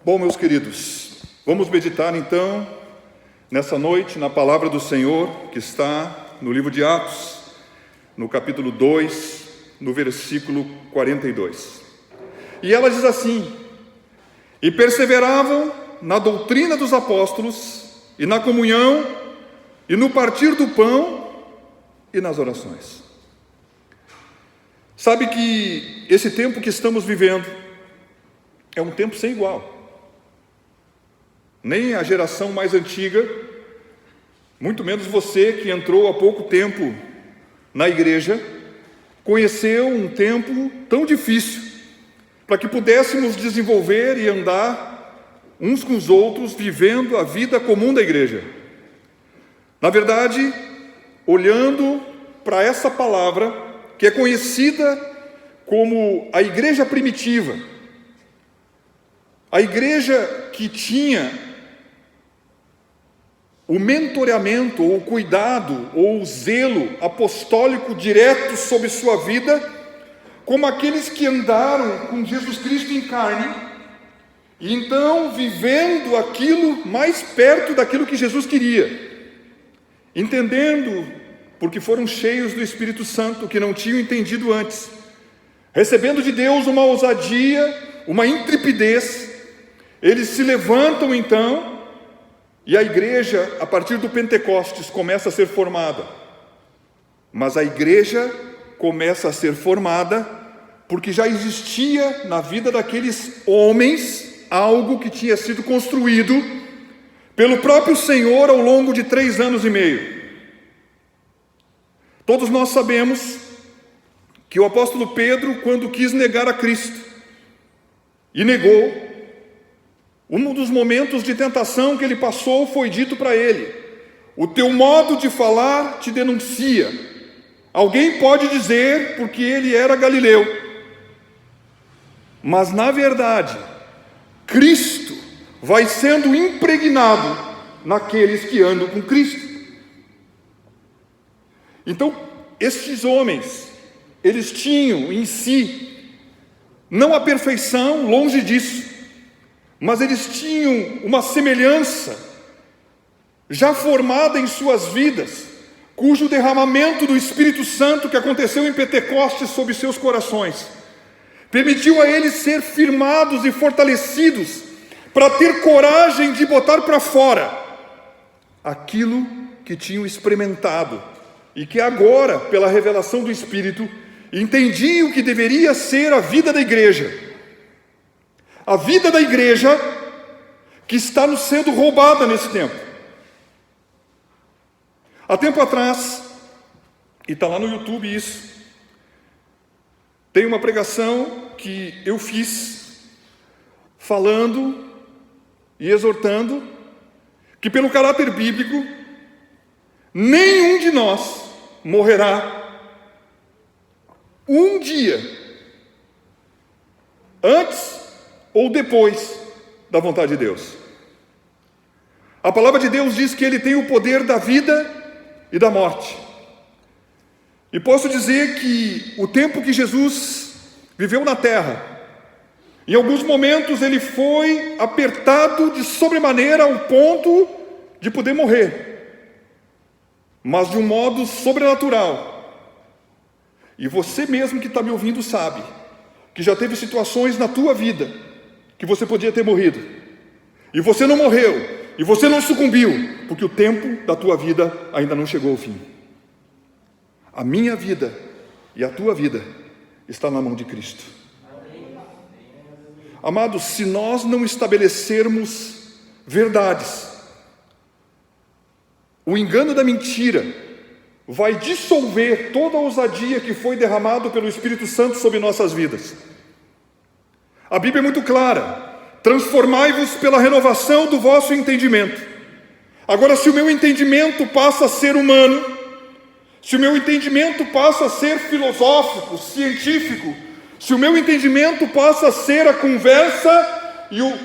Bom, meus queridos, vamos meditar então, nessa noite, na palavra do Senhor, que está no livro de Atos, no capítulo 2, no versículo 42. E ela diz assim: e perseveravam na doutrina dos apóstolos, e na comunhão, e no partir do pão, e nas orações. Sabe que esse tempo que estamos vivendo é um tempo sem igual. Nem a geração mais antiga, muito menos você que entrou há pouco tempo na igreja, conheceu um tempo tão difícil, para que pudéssemos desenvolver e andar uns com os outros, vivendo a vida comum da igreja. Na verdade, olhando para essa palavra, que é conhecida como a igreja primitiva, a igreja que tinha o mentoreamento, ou o cuidado, ou o zelo apostólico direto sobre sua vida, como aqueles que andaram com Jesus Cristo em carne, e então vivendo aquilo mais perto daquilo que Jesus queria, entendendo, porque foram cheios do Espírito Santo, que não tinham entendido antes, recebendo de Deus uma ousadia, uma intrepidez, eles se levantam então, e a igreja, a partir do Pentecostes, começa a ser formada. Mas a igreja começa a ser formada porque já existia na vida daqueles homens algo que tinha sido construído pelo próprio Senhor ao longo de 3 anos e meio. Todos nós sabemos que o apóstolo Pedro, quando quis negar a Cristo, e negou, um dos momentos de tentação que ele passou foi dito para ele: o teu modo de falar te denuncia. Alguém pode dizer porque ele era galileu, mas na verdade Cristo vai sendo impregnado naqueles que andam com Cristo. Então estes homens, eles tinham em si não a perfeição, longe disso, mas eles tinham uma semelhança já formada em suas vidas, cujo derramamento do Espírito Santo que aconteceu em Pentecostes sobre seus corações permitiu a eles ser firmados e fortalecidos para ter coragem de botar para fora aquilo que tinham experimentado e que agora, pela revelação do Espírito, entendiam que deveria ser a vida da igreja. A vida da igreja que está nos sendo roubada nesse tempo. Há tempo atrás, e está lá no YouTube isso, tem uma pregação que eu fiz, falando e exortando, que pelo caráter bíblico, nenhum de nós morrerá um dia antes ou depois da vontade de Deus. A palavra de Deus diz que Ele tem o poder da vida e da morte. E posso dizer que o tempo que Jesus viveu na terra, em alguns momentos Ele foi apertado de sobremaneira ao ponto de poder morrer, mas de um modo sobrenatural. E você mesmo que está me ouvindo sabe que já teve situações na tua vida que você podia ter morrido, e você não morreu, e você não sucumbiu, porque o tempo da tua vida ainda não chegou ao fim. A minha vida e a tua vida está na mão de Cristo. Amados, se nós não estabelecermos verdades, o engano da mentira vai dissolver toda a ousadia que foi derramado pelo Espírito Santo sobre nossas vidas. A Bíblia é muito clara: transformai-vos pela renovação do vosso entendimento. Agora, se o meu entendimento passa a ser humano, se o meu entendimento passa a ser filosófico, científico, se o meu entendimento passa a ser a conversa,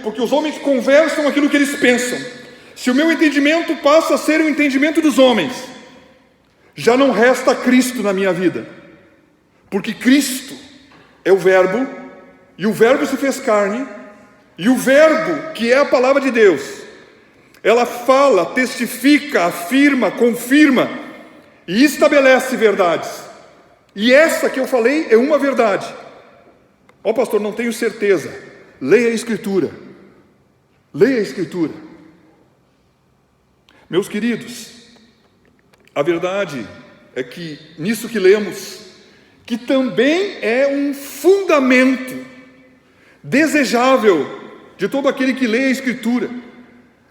porque os homens conversam aquilo que eles pensam, se o meu entendimento passa a ser o entendimento dos homens, já não resta Cristo na minha vida, porque Cristo é o Verbo, e o Verbo se fez carne, E o verbo, que é a palavra de Deus, ela fala, testifica, afirma, confirma e estabelece verdades. E essa que eu falei é uma verdade. Ó, pastor, não tenho certeza. Leia a Escritura. Leia a Escritura. Meus queridos, a verdade é que nisso que lemos, que também é um fundamento desejável de todo aquele que lê a Escritura,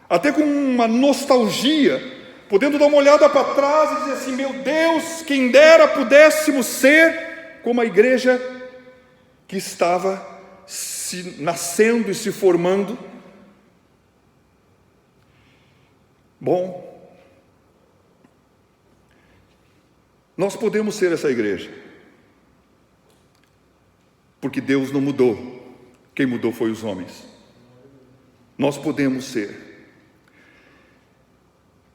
até com uma nostalgia, podendo dar uma olhada para trás e dizer assim: meu Deus, quem dera pudéssemos ser como a igreja que estava se nascendo e se formando. Bom, nós podemos ser essa igreja, porque Deus não mudou, quem mudou foi os homens. Nós podemos ser.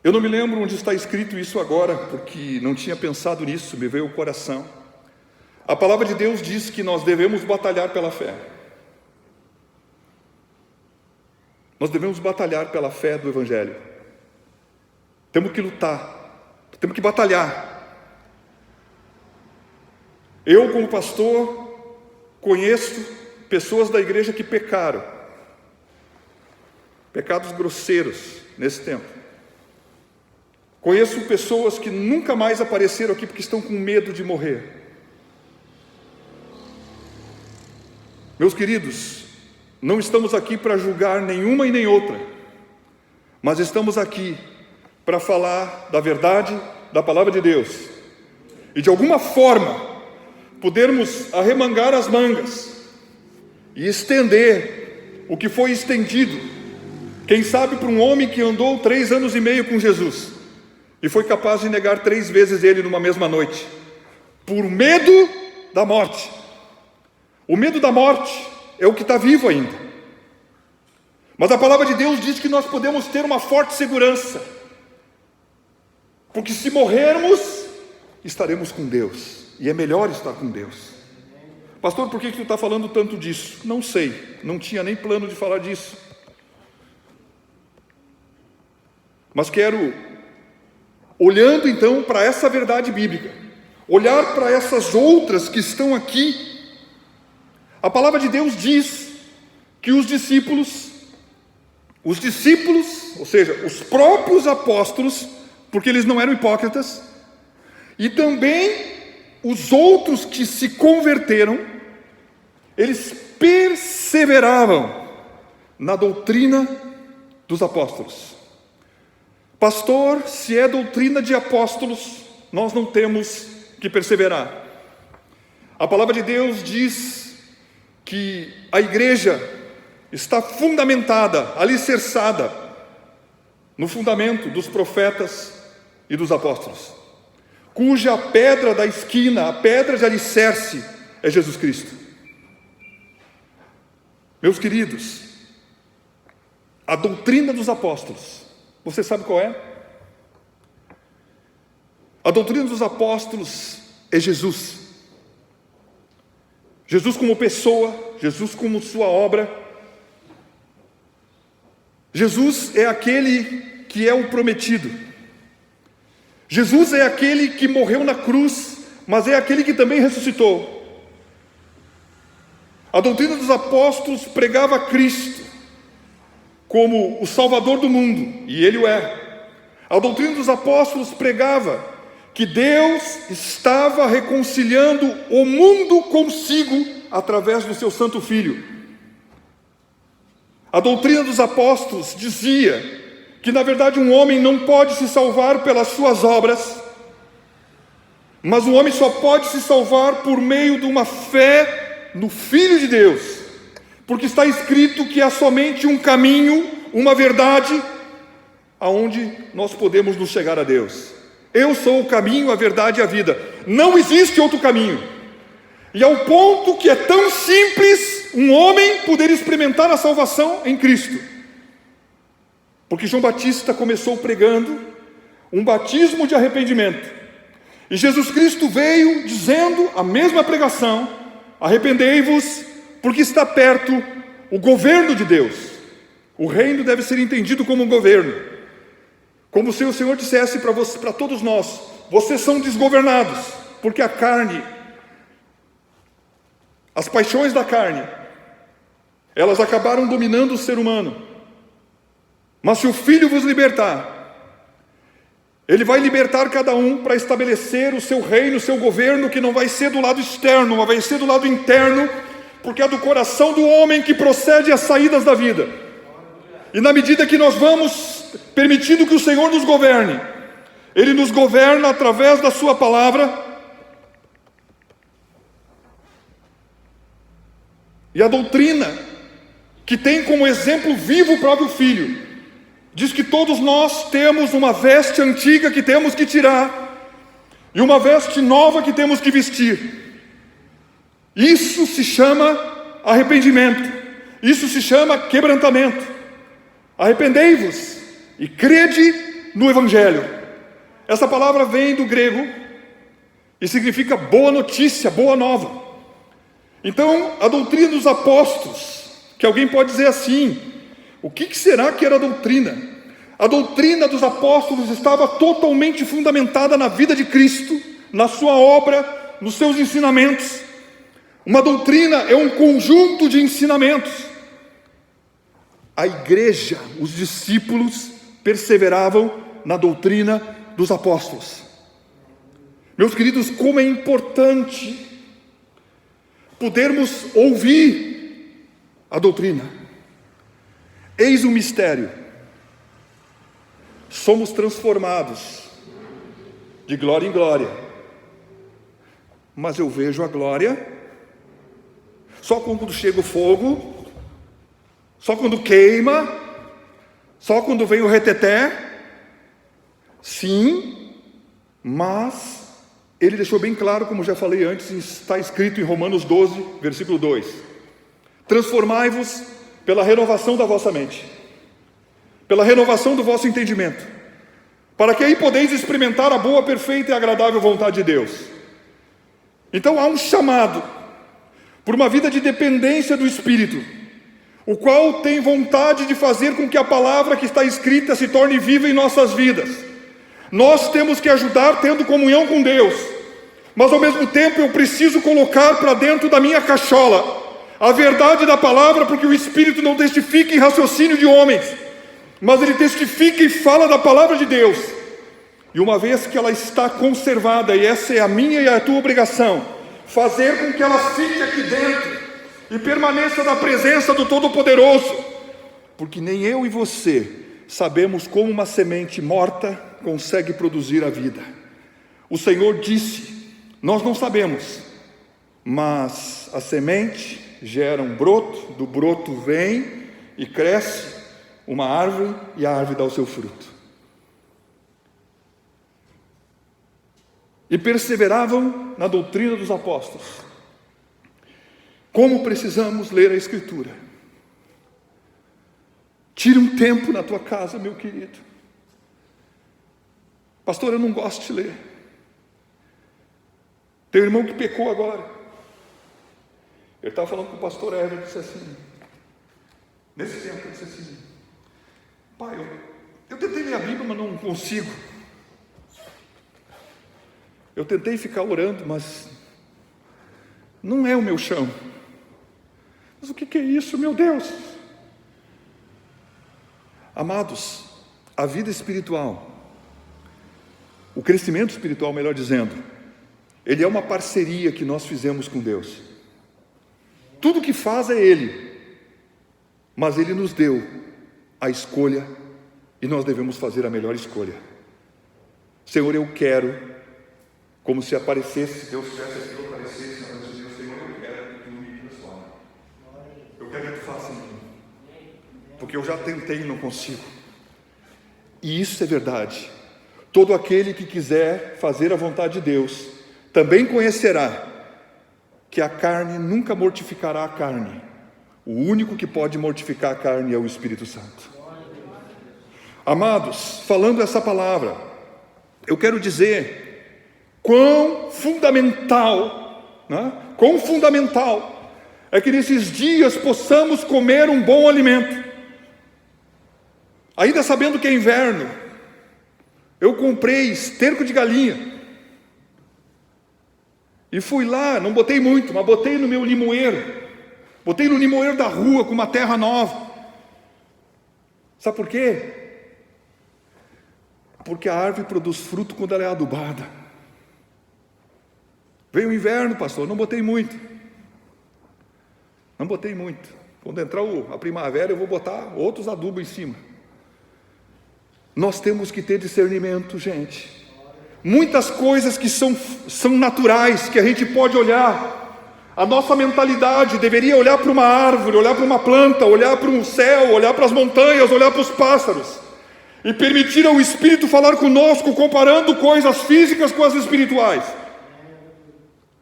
Eu não me lembro onde está escrito isso agora, porque não tinha pensado nisso, me veio ao coração. A palavra de Deus diz que nós devemos batalhar pela fé. Nós devemos batalhar pela fé do Evangelho. Temos que lutar, temos que batalhar. Eu, como pastor, conheço pessoas da igreja que pecaram. Pecados grosseiros nesse tempo. Conheço pessoas que nunca mais apareceram aqui porque estão com medo de morrer. Meus queridos, não estamos aqui para julgar nenhuma e nem outra, mas estamos aqui para falar da verdade da palavra de Deus e de alguma forma podermos arremangar as mangas e estender o que foi estendido. Quem sabe para um homem que andou 3 anos e meio com Jesus e foi capaz de negar 3 vezes ele numa mesma noite, por medo da morte. O medo da morte é o que está vivo ainda. Mas a palavra de Deus diz que nós podemos ter uma forte segurança, porque se morrermos, estaremos com Deus, e é melhor estar com Deus. Pastor, por que tu está falando tanto disso? Não sei, não tinha nem plano de falar disso. Mas quero, olhando então para essa verdade bíblica, olhar para essas outras que estão aqui. A palavra de Deus diz que os discípulos, ou seja, os próprios apóstolos, porque eles não eram hipócritas, e também os outros que se converteram, eles perseveravam na doutrina dos apóstolos. Pastor, se é doutrina de apóstolos, nós não temos que perseverar. A palavra de Deus diz que a igreja está fundamentada, alicerçada no fundamento dos profetas e dos apóstolos, cuja pedra da esquina, a pedra de alicerce, é Jesus Cristo. Meus queridos, a doutrina dos apóstolos, você sabe qual é? A doutrina dos apóstolos é Jesus. Jesus como pessoa, Jesus como sua obra. Jesus é aquele que é o prometido. Jesus é aquele que morreu na cruz, mas é aquele que também ressuscitou. A doutrina dos apóstolos pregava Cristo como o Salvador do mundo, e Ele o é. A doutrina dos apóstolos pregava que Deus estava reconciliando o mundo consigo através do seu Santo Filho. A doutrina dos apóstolos dizia que, na verdade, um homem não pode se salvar pelas suas obras, mas um homem só pode se salvar por meio de uma fé no Filho de Deus. Porque está escrito que há somente um caminho, uma verdade, aonde nós podemos nos chegar a Deus. Eu sou o caminho, a verdade e a vida. Não existe outro caminho. E ao ponto que é tão simples um homem poder experimentar a salvação em Cristo. Porque João Batista começou pregando um batismo de arrependimento. E Jesus Cristo veio dizendo a mesma pregação: arrependei-vos, porque está perto o governo de Deus. O reino deve ser entendido como um governo. Como se o Senhor dissesse para todos nós: vocês são desgovernados, porque a carne, as paixões da carne, elas acabaram dominando o ser humano. Mas se o Filho vos libertar, Ele vai libertar cada um para estabelecer o seu reino, o seu governo, que não vai ser do lado externo, mas vai ser do lado interno, porque é do coração do homem que procede as saídas da vida. E na medida que nós vamos permitindo que o Senhor nos governe, Ele nos governa através da sua palavra. E a doutrina, que tem como exemplo vivo o próprio Filho, diz que todos nós temos uma veste antiga que temos que tirar, e uma veste nova que temos que vestir. Isso se chama arrependimento, isso se chama quebrantamento. Arrependei-vos e crede no Evangelho. Essa palavra vem do grego e significa boa notícia, boa nova. Então, a doutrina dos apóstolos, que alguém pode dizer assim: o que será que era a doutrina? A doutrina dos apóstolos estava totalmente fundamentada na vida de Cristo, na sua obra, nos seus ensinamentos. Uma doutrina é um conjunto de ensinamentos. A igreja, os discípulos, perseveravam na doutrina dos apóstolos. Meus queridos, como é importante podermos ouvir a doutrina. Eis o mistério: somos transformados de glória em glória, mas eu vejo a glória só quando chega o fogo, só quando queima, só quando vem o reteté. Sim, mas ele deixou bem claro, como já falei antes, está escrito em Romanos 12, versículo 2: transformai-vos pela renovação da vossa mente, pela renovação do vosso entendimento, para que aí podeis experimentar a boa, perfeita e agradável vontade de Deus. Então há um chamado por uma vida de dependência do Espírito, o qual tem vontade de fazer com que a palavra que está escrita se torne viva em nossas vidas. Nós temos que ajudar tendo comunhão com Deus, mas ao mesmo tempo eu preciso colocar para dentro da minha cachola a verdade da palavra, porque o Espírito não testifica em raciocínio de homens, mas ele testifica e fala da palavra de Deus. E uma vez que ela está conservada, e essa é a minha e a tua obrigação, fazer com que ela fique aqui dentro e permaneça na presença do Todo-Poderoso, porque nem eu e você sabemos como uma semente morta consegue produzir a vida. O Senhor disse: nós não sabemos, mas a semente gera um broto, do broto vem e cresce uma árvore, e a árvore dá o seu fruto. E perseveravam na doutrina dos apóstolos. Como precisamos ler a Escritura? Tire um tempo na tua casa, meu querido. Pastor, eu não gosto de ler. Tem um irmão que pecou agora. Ele estava falando com o pastor Éder, disse assim, nesse tempo, ele disse assim: pai, eu tentei ler a Bíblia, mas não consigo. Eu tentei ficar orando, mas não é o meu chão. Mas o que é isso, meu Deus? Amados, a vida espiritual, o crescimento espiritual, melhor dizendo, ele é uma parceria que nós fizemos com Deus. Tudo que faz é Ele, mas Ele nos deu a escolha e nós devemos fazer a melhor escolha. Senhor, eu quero, como se aparecesse, Deus tivesse aqui, eu aparecesse, Senhor, eu quero que Tu me transforme. Eu quero que Tu faça em mim, porque eu já tentei e não consigo. E isso é verdade. Todo aquele que quiser fazer a vontade de Deus também conhecerá que a carne nunca mortificará a carne. O único que pode mortificar a carne é o Espírito Santo. Amados, falando essa palavra, eu quero dizer quão fundamental é que nesses dias possamos comer um bom alimento. Ainda sabendo que é inverno, eu comprei esterco de galinha. E fui lá, não botei muito, mas botei no meu limoeiro. Botei no limoeiro da rua com uma terra nova. Sabe por quê? Porque a árvore produz fruto quando ela é adubada. Veio o inverno, pastor, não botei muito. Não botei muito. Quando entrar a primavera, eu vou botar outros adubos em cima. Nós temos que ter discernimento, gente. Muitas coisas que são naturais, que a gente pode olhar. A nossa mentalidade deveria olhar para uma árvore, olhar para uma planta, olhar para um céu, olhar para as montanhas, olhar para os pássaros. E permitir ao Espírito falar conosco, comparando coisas físicas com as espirituais.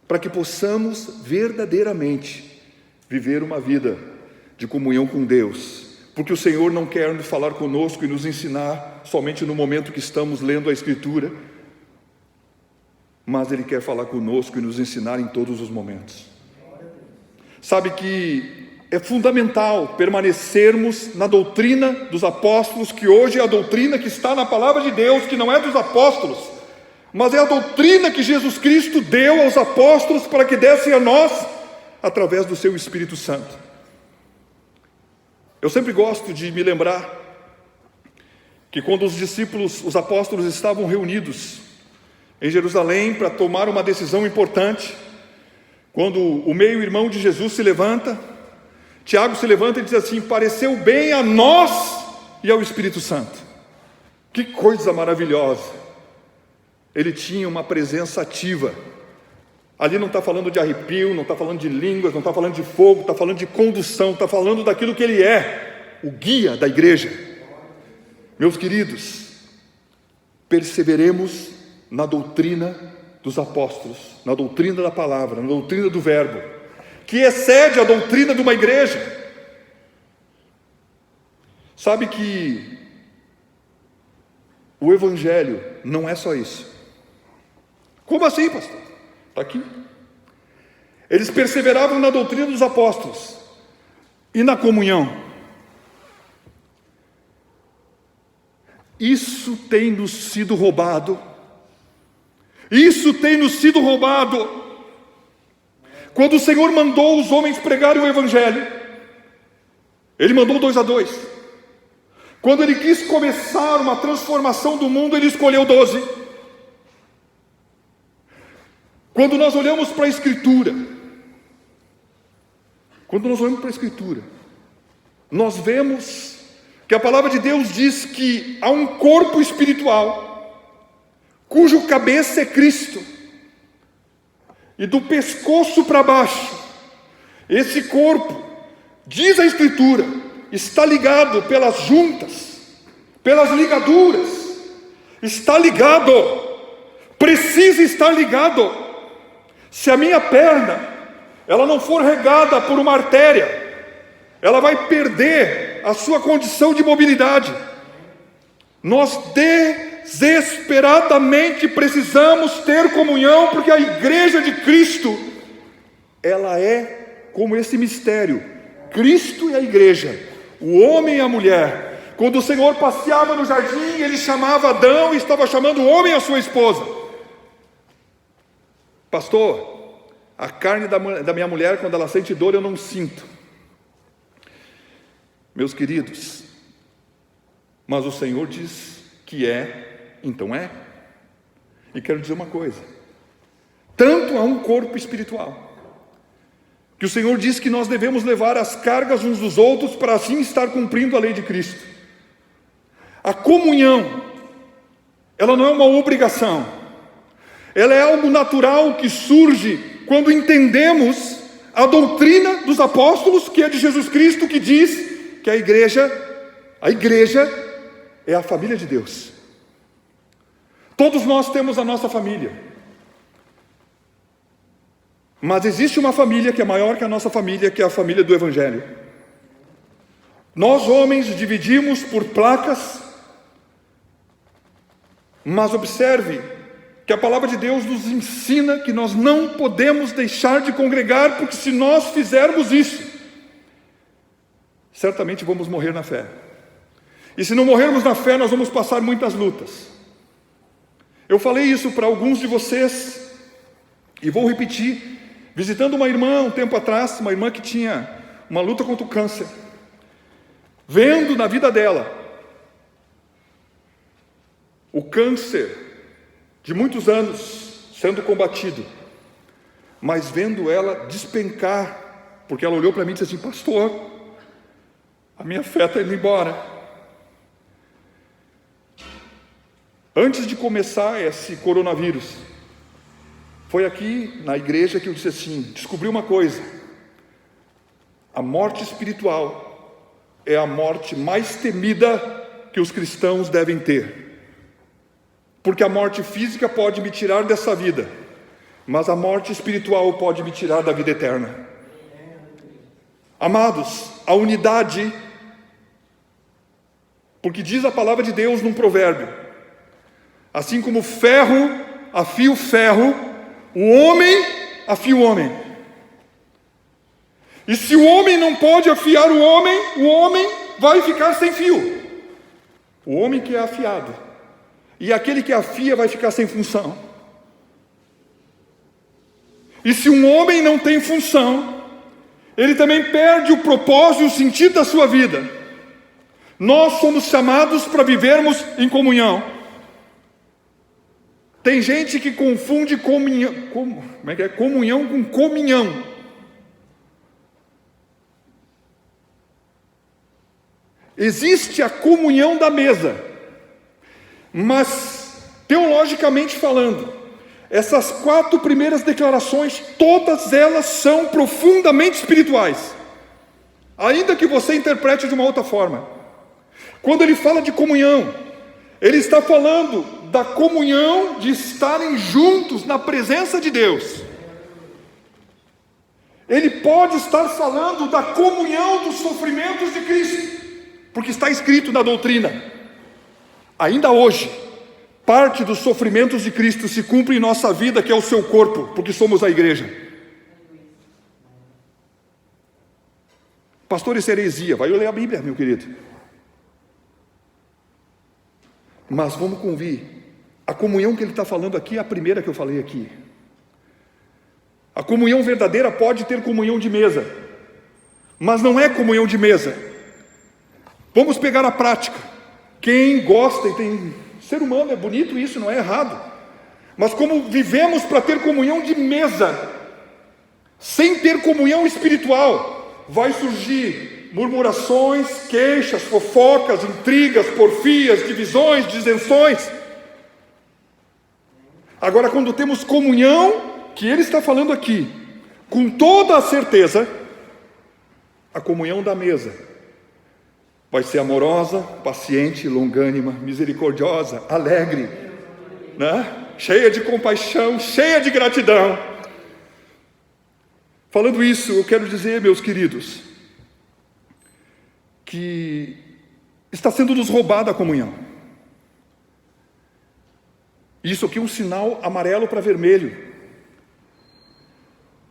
Para que possamos verdadeiramente viver uma vida de comunhão com Deus. Porque o Senhor não quer falar conosco e nos ensinar somente no momento que estamos lendo a Escritura, mas Ele quer falar conosco e nos ensinar em todos os momentos. Sabe que é fundamental permanecermos na doutrina dos apóstolos, que hoje é a doutrina que está na palavra de Deus, que não é dos apóstolos, mas é a doutrina que Jesus Cristo deu aos apóstolos para que dessem a nós, através do seu Espírito Santo. Eu sempre gosto de me lembrar que quando os discípulos, os apóstolos estavam reunidos em Jerusalém para tomar uma decisão importante, quando o meio-irmão de Jesus se levanta, Tiago se levanta e diz assim: pareceu bem a nós e ao Espírito Santo. Que coisa maravilhosa! Ele tinha uma presença ativa. Ali não está falando de arrepio, não está falando de línguas, não está falando de fogo, está falando de condução, está falando daquilo que ele é, o guia da igreja. Meus queridos, perseveremos na doutrina dos apóstolos, na doutrina da palavra, na doutrina do verbo, que excede a doutrina de uma igreja. Sabe que o Evangelho não é só isso. Como assim, pastor? Está aqui. Eles perseveravam na doutrina dos apóstolos e na comunhão. Isso tem nos sido roubado. Isso tem nos sido roubado. Quando o Senhor mandou os homens pregarem o Evangelho, Ele mandou 2 a 2. Quando Ele quis começar uma transformação do mundo, Ele escolheu 12. Quando nós olhamos para a Escritura, nós vemos que a palavra de Deus diz que há um corpo espiritual, cujo cabeça é Cristo, e do pescoço para baixo, esse corpo, diz a Escritura, está ligado pelas juntas, pelas ligaduras, está ligado, precisa estar ligado. Se a minha perna, ela não for regada por uma artéria, ela vai perder a sua condição de mobilidade. Nós desesperadamente precisamos ter comunhão, porque a igreja de Cristo, ela é como esse mistério, Cristo e a igreja, o homem e a mulher. Quando o Senhor passeava no jardim, Ele chamava Adão e estava chamando o homem e a sua esposa. Pastor, a carne da minha mulher, quando ela sente dor, eu não sinto. Meus queridos, mas o Senhor diz que é, então é. E quero dizer uma coisa: tanto há um corpo espiritual, que o Senhor diz que nós devemos levar as cargas uns dos outros, para assim estar cumprindo a lei de Cristo. A comunhão, ela não é uma obrigação, ela é algo natural que surge quando entendemos a doutrina dos apóstolos, que é de Jesus Cristo, que diz que a igreja é a família de Deus. Todos nós temos a nossa família, mas existe uma família que é maior que a nossa família, que é a família do Evangelho. Nós homens dividimos por placas, mas observe que a palavra de Deus nos ensina que nós não podemos deixar de congregar, porque se nós fizermos isso, certamente vamos morrer na fé. E se não morrermos na fé, nós vamos passar muitas lutas. Eu falei isso para alguns de vocês, e vou repetir, visitando uma irmã um tempo atrás, uma irmã que tinha uma luta contra o câncer, vendo na vida dela o câncer de muitos anos sendo combatido, mas vendo ela despencar, porque ela olhou para mim e disse assim: pastor, a minha fé está indo embora. Antes de começar esse coronavírus, foi aqui na igreja que eu disse assim: descobri uma coisa, a morte espiritual é a morte mais temida que os cristãos devem ter. Porque a morte física pode me tirar dessa vida, mas a morte espiritual pode me tirar da vida eterna. Amados, a unidade, porque diz a palavra de Deus num provérbio: assim como ferro afia o ferro, o homem afia o homem. E se o homem não pode afiar o homem vai ficar sem fio. O homem que é afiado. E aquele que afia vai ficar sem função. E se um homem não tem função, ele também perde o propósito e o sentido da sua vida. Nós somos chamados para vivermos em comunhão. Tem gente que confunde comunhão com comunhão. Existe a comunhão da mesa. Mas, teologicamente falando, essas 4 primeiras declarações, todas elas são profundamente espirituais, ainda que você interprete de uma outra forma. Quando ele fala de comunhão, ele está falando da comunhão de estarem juntos na presença de Deus. Ele pode estar falando da comunhão dos sofrimentos de Cristo, porque está escrito na doutrina: ainda hoje, parte dos sofrimentos de Cristo se cumpre em nossa vida, que é o seu corpo, porque somos a igreja. Pastor, isso é heresia. Vai ler a Bíblia, meu querido. Mas vamos convir, a comunhão que ele está falando aqui é a primeira que eu falei aqui. A comunhão verdadeira pode ter comunhão de mesa, mas não é comunhão de mesa. Vamos pegar a prática. Quem gosta e tem... ser humano, é bonito isso, não é errado. Mas como vivemos para ter comunhão de mesa, sem ter comunhão espiritual, vai surgir murmurações, queixas, fofocas, intrigas, porfias, divisões, disenções. Agora, quando temos comunhão, que ele está falando aqui, com toda a certeza, a comunhão da mesa vai ser amorosa, paciente, longânima, misericordiosa, alegre, né? Cheia de compaixão, cheia de gratidão. Falando isso, eu quero dizer, meus queridos, que está sendo nos roubada a comunhão. Isso aqui é um sinal amarelo para vermelho.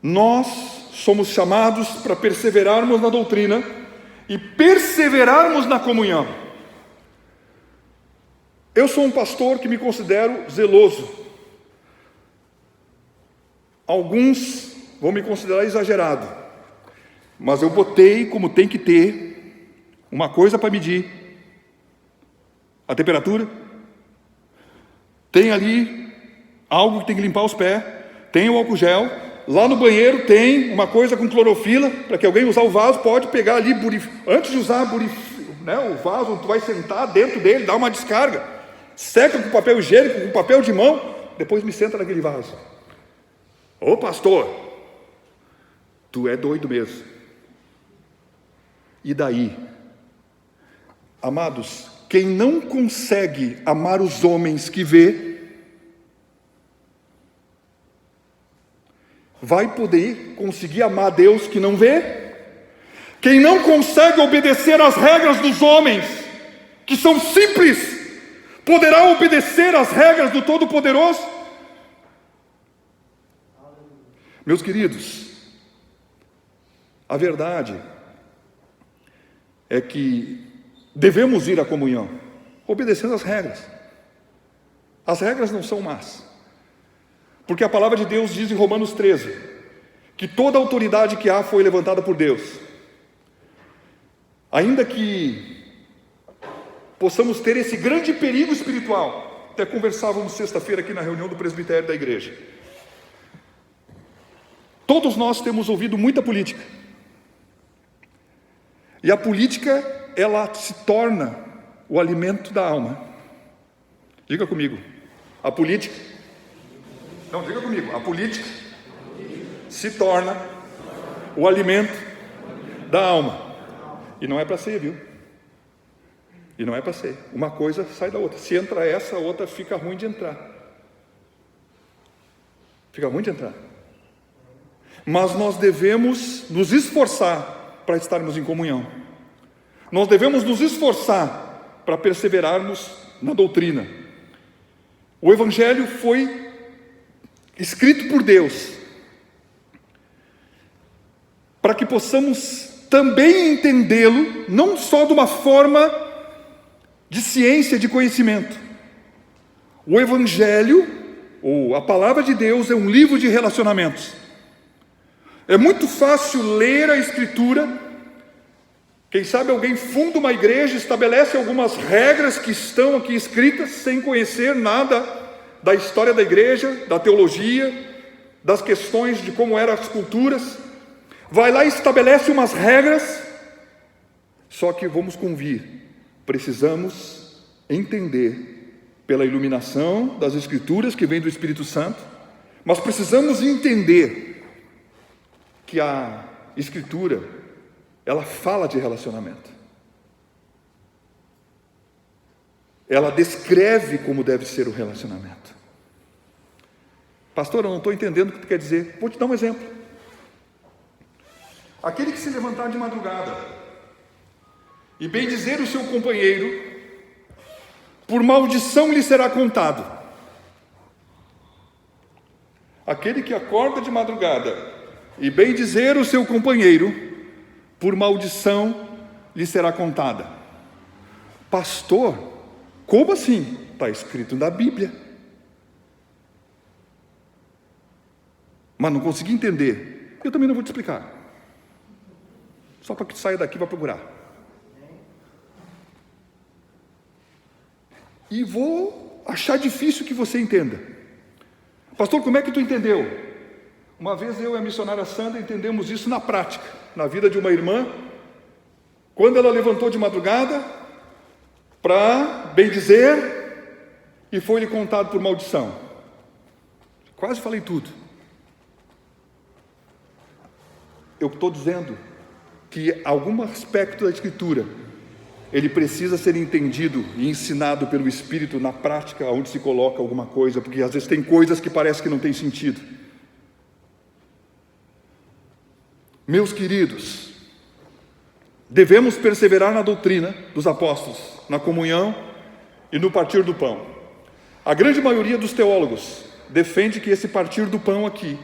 Nós somos chamados para perseverarmos na doutrina e perseverarmos na comunhão. Eu sou um pastor que me considero zeloso. Alguns vão me considerar exagerado, mas eu botei, como tem que ter, uma coisa para medir a temperatura. Tem ali algo que tem que limpar os pés, tem o álcool gel. Lá no banheiro tem uma coisa com clorofila, para que alguém usar o vaso, pode pegar ali, antes de usar o vaso, tu vai sentar dentro dele, dá uma descarga, seca com papel higiênico, com papel de mão, depois me senta naquele vaso. Ô pastor, tu é doido mesmo. E daí? Amados, quem não consegue amar os homens que vê, vai poder conseguir amar Deus que não vê? Quem não consegue obedecer às regras dos homens, que são simples, poderá obedecer às regras do Todo-Poderoso? Meus queridos, a verdade é que devemos ir à comunhão, obedecendo às regras. As regras não são más, porque a palavra de Deus diz em Romanos 13, que toda autoridade que há foi levantada por Deus. Ainda que possamos ter esse grande perigo espiritual, até conversávamos sexta-feira aqui na reunião do presbitério da igreja. Todos nós temos ouvido muita política. E a política, ela se torna o alimento da alma. Diga comigo. A política. Não, diga comigo. A política se torna o alimento da alma. E não é para ser, viu? E não é para ser. Uma coisa sai da outra. Se entra essa, a outra fica ruim de entrar. Fica ruim de entrar. Mas nós devemos nos esforçar para estarmos em comunhão. Nós devemos nos esforçar para perseverarmos na doutrina. O Evangelho foi escrito por Deus para que possamos também entendê-lo, não só de uma forma de ciência, de conhecimento. O Evangelho, ou a Palavra de Deus, é um livro de relacionamentos. É muito fácil ler a Escritura. Quem sabe alguém funda uma igreja, estabelece algumas regras que estão aqui escritas, sem conhecer nada da história da igreja, da teologia, das questões de como eram as culturas. Vai lá e estabelece umas regras, só que vamos convir, precisamos entender pela iluminação das Escrituras que vem do Espírito Santo, mas precisamos entender que a Escritura, ela fala de relacionamento. Ela descreve como deve ser o relacionamento. Pastor, eu não estou entendendo o que tu quer dizer. Vou te dar um exemplo. Aquele que se levantar de madrugada e bendizer o seu companheiro, por maldição lhe será contado. Aquele que acorda de madrugada e bendizer o seu companheiro, por maldição lhe será contada. Pastor, como assim? Está escrito na Bíblia. Mas não consegui entender. Eu também não vou te explicar. Só para que tu saia daqui e vá procurar. E vou achar difícil que você entenda. Pastor, como é que tu entendeu? Uma vez eu e a missionária Sandra entendemos isso na prática, na vida de uma irmã, quando ela levantou de madrugada para bendizer e foi-lhe contado por maldição. Quase falei tudo. Eu estou dizendo que algum aspecto da Escritura, ele precisa ser entendido e ensinado pelo Espírito na prática, onde se coloca alguma coisa, porque às vezes tem coisas que parece que não tem sentido. Meus queridos, devemos perseverar na doutrina dos apóstolos, na comunhão e no partir do pão. A grande maioria dos teólogos defende que esse partir do pão aqui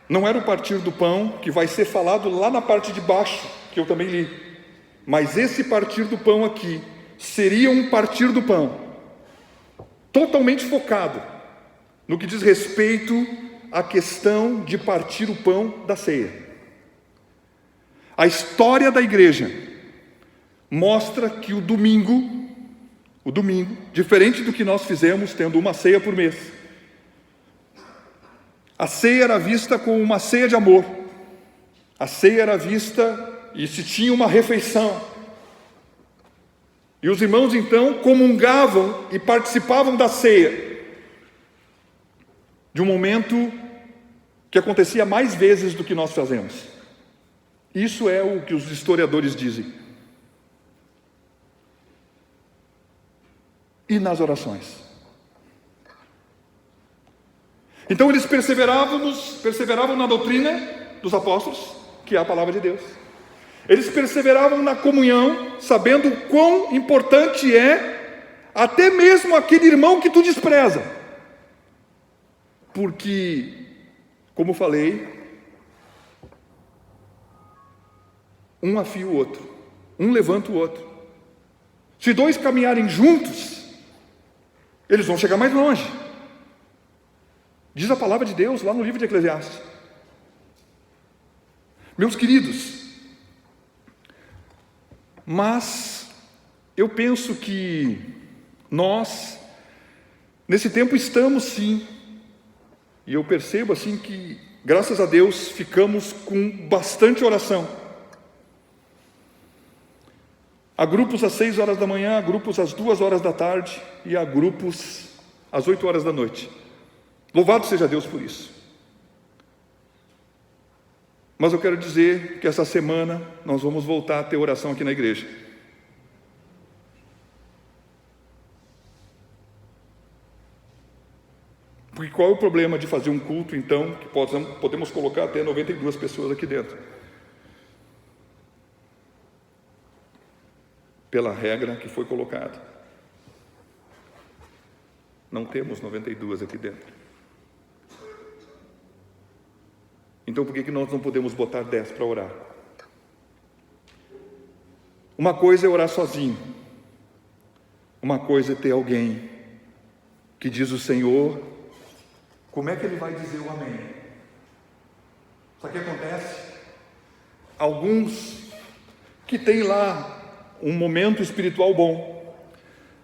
não era o partir do pão que vai ser falado lá na parte de baixo, que eu também li, mas esse partir do pão aqui seria um partir do pão totalmente focado no que diz respeito à questão de partir o pão da ceia. A história da igreja mostra que o domingo, diferente do que nós fizemos, tendo uma ceia por mês, a ceia era vista como uma ceia de amor. A ceia era vista e se tinha uma refeição. E os irmãos então comungavam e participavam da ceia, de um momento que acontecia mais vezes do que nós fazemos. Isso é o que os historiadores dizem. E nas orações. Então eles perseveravam na doutrina dos apóstolos, que é a palavra de Deus. Eles perseveravam na comunhão, sabendo o quão importante é até mesmo aquele irmão que tu despreza. Porque Como falei, um afia o outro, um levanta o outro. Se dois caminharem juntos, eles vão chegar mais longe. Diz a palavra de Deus lá no livro de Eclesiastes. Meus queridos, mas eu penso que nós, nesse tempo, estamos sim, e eu percebo assim que, graças a Deus, ficamos com bastante oração. Há grupos às 6 horas da manhã, há grupos às 2 horas da tarde e há grupos às 8 horas da noite. Louvado seja Deus por isso. Mas eu quero dizer que essa semana nós vamos voltar a ter oração aqui na igreja. Porque qual é o problema de fazer um culto, então, que podemos colocar até 92 pessoas aqui dentro? Pela regra que foi colocada. Não temos 92 aqui dentro. Então por que nós não podemos botar 10 para orar? Uma coisa é orar sozinho. Uma coisa é ter alguém que diz o Senhor. Como é que ele vai dizer o amém? Sabe o que acontece? Alguns que têm lá um momento espiritual bom,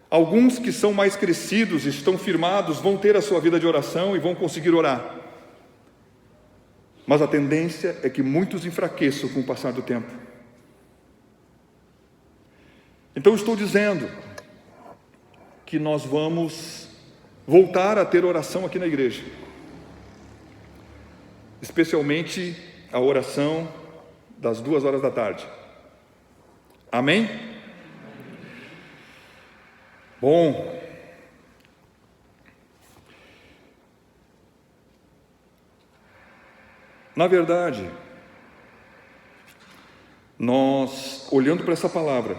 alguns que são mais crescidos, estão firmados, vão ter a sua vida de oração e vão conseguir orar. Mas a tendência é que muitos enfraqueçam com o passar do tempo. Então estou dizendo que nós vamos voltar a ter oração aqui na igreja, especialmente a oração das 2 horas da tarde. Amém? Bom, na verdade, nós, olhando para essa palavra,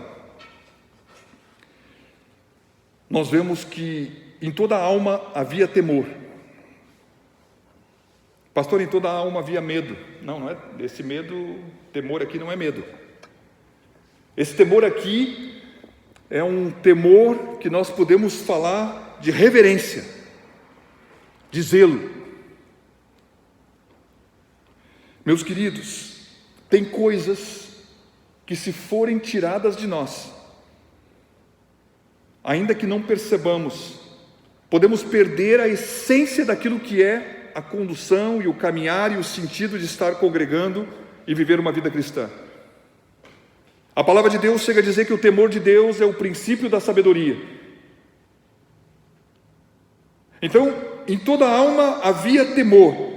nós vemos que em toda a alma havia temor. Pastor, em toda a alma havia medo. Não é. Esse medo, temor aqui não é medo. Esse temor aqui é um temor que nós podemos falar de reverência, de zelo. Meus queridos, tem coisas que, se forem tiradas de nós, ainda que não percebamos, podemos perder a essência daquilo que é a condução e o caminhar e o sentido de estar congregando e viver uma vida cristã. A palavra de Deus chega a dizer que o temor de Deus é o princípio da sabedoria. Então, em toda a alma havia temor.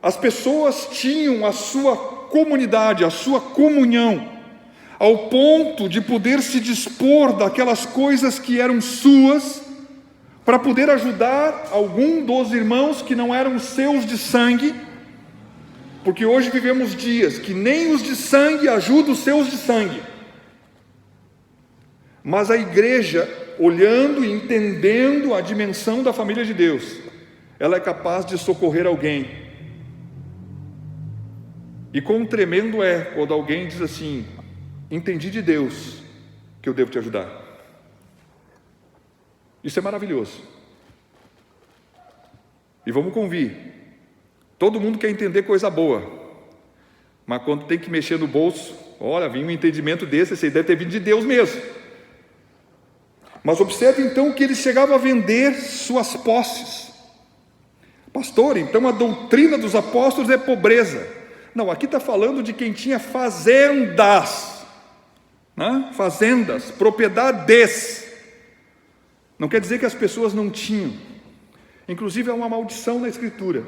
As pessoas tinham a sua comunidade, a sua comunhão, ao ponto de poder se dispor daquelas coisas que eram suas, para poder ajudar algum dos irmãos que não eram seus de sangue, porque hoje vivemos dias que nem os de sangue ajudam os seus de sangue. Mas a igreja, olhando e entendendo a dimensão da família de Deus, ela é capaz de socorrer alguém. E quão tremendo é quando alguém diz assim: entendi de Deus que eu devo te ajudar. Isso é maravilhoso. E vamos convir, todo mundo quer entender coisa boa, mas quando tem que mexer no bolso, olha, vem um entendimento desse, esse deve ter vindo de Deus mesmo. Mas observe então que eles chegavam a vender suas posses. Pastor, então a doutrina dos apóstolos é pobreza. Não, aqui está falando de quem tinha fazendas, né? Fazendas, propriedades. Não quer dizer que as pessoas não tinham. Inclusive há uma maldição na Escritura,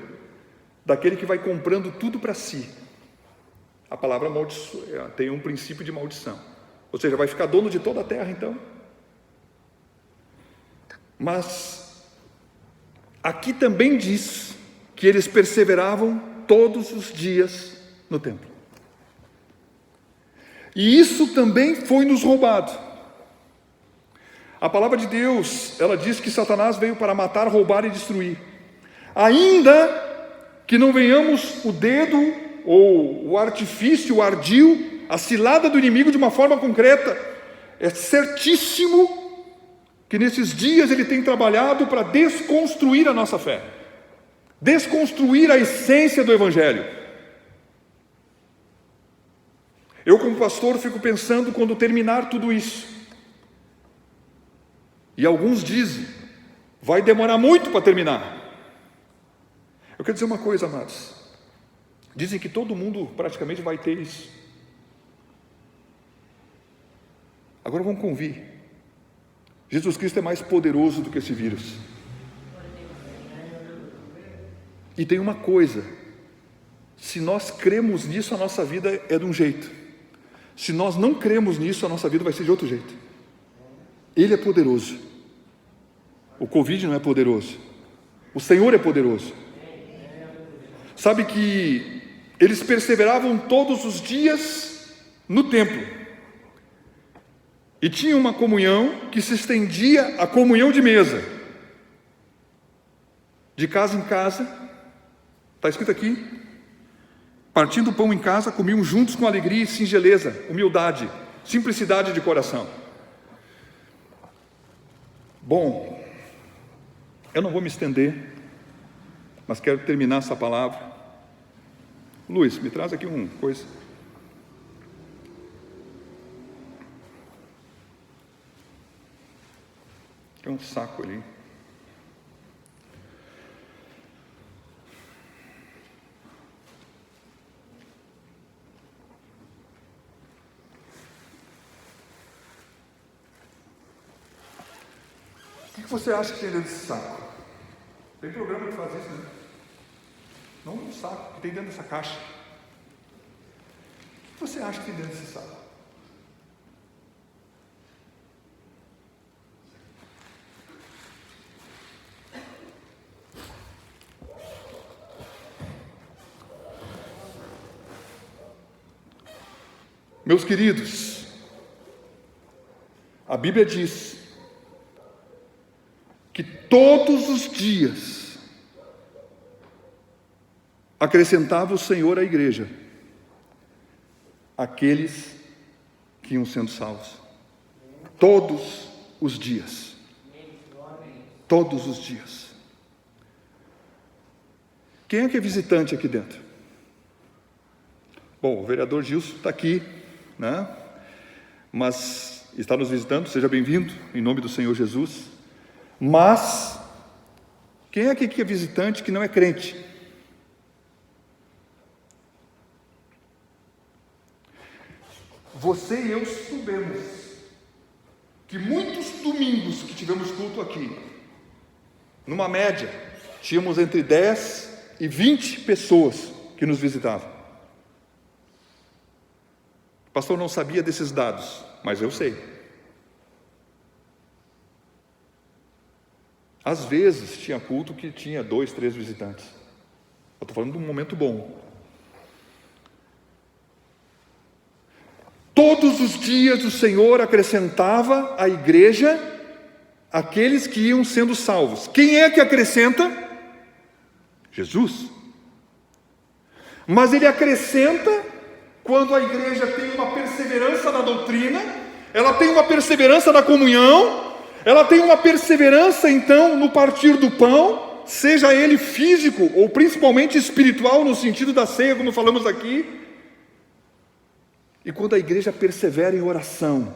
daquele que vai comprando tudo para si. A palavra tem um princípio de maldição. Ou seja, vai ficar dono de toda a terra então. Mas aqui também diz que eles perseveravam todos os dias no templo. E isso também foi nos roubado. A palavra de Deus, ela diz que Satanás veio para matar, roubar e destruir. Ainda que não venhamos o dedo ou o artifício, o ardil, a cilada do inimigo de uma forma concreta. É certíssimo que nesses dias ele tem trabalhado para desconstruir a nossa fé, desconstruir a essência do Evangelho. Eu, como pastor, fico pensando quando terminar tudo isso. E alguns dizem, vai demorar muito para terminar. Eu quero dizer uma coisa, amados. Dizem que todo mundo praticamente vai ter isso. Agora vamos convir. Jesus Cristo é mais poderoso do que esse vírus. E tem uma coisa: se nós cremos nisso, a nossa vida é de um jeito. Se nós não cremos nisso, a nossa vida vai ser de outro jeito. Ele é poderoso. O Covid não é poderoso. O Senhor é poderoso. Sabe que eles perseveravam todos os dias no templo. E tinha uma comunhão que se estendia à comunhão de mesa. De casa em casa, está escrito aqui, partindo o pão em casa, comiam juntos com alegria e singeleza, humildade, simplicidade de coração. Bom, eu não vou me estender, mas quero terminar essa palavra. Luiz, me traz aqui uma coisa. Tem um saco ali. O que você acha que tem dentro desse saco? Tem programa que faz isso, né? Não um saco, que tem dentro dessa caixa. O que você acha que tem dentro desse saco? Meus queridos, a Bíblia diz que todos os dias acrescentava o Senhor à igreja aqueles que iam sendo salvos. Todos os dias. Todos os dias. Quem é que é visitante aqui dentro? Bom, o vereador Gilson está aqui, né? Mas está nos visitando, seja bem-vindo, em nome do Senhor Jesus. Mas, quem é aqui que é visitante que não é crente? Você e eu soubemos que muitos domingos que tivemos culto aqui, numa média, tínhamos entre 10 e 20 pessoas que nos visitavam. O pastor não sabia desses dados, mas eu sei. Às vezes tinha culto que tinha 2, 3 visitantes. Eu estou falando de um momento bom. Todos os dias o Senhor acrescentava à igreja aqueles que iam sendo salvos. Quem é que acrescenta? Jesus. Mas Ele acrescenta quando a igreja tem uma perseverança na doutrina, ela tem uma perseverança na comunhão, ela tem uma perseverança então no partir do pão, seja ele físico ou principalmente espiritual no sentido da ceia, como falamos aqui. E quando a igreja persevera em oração,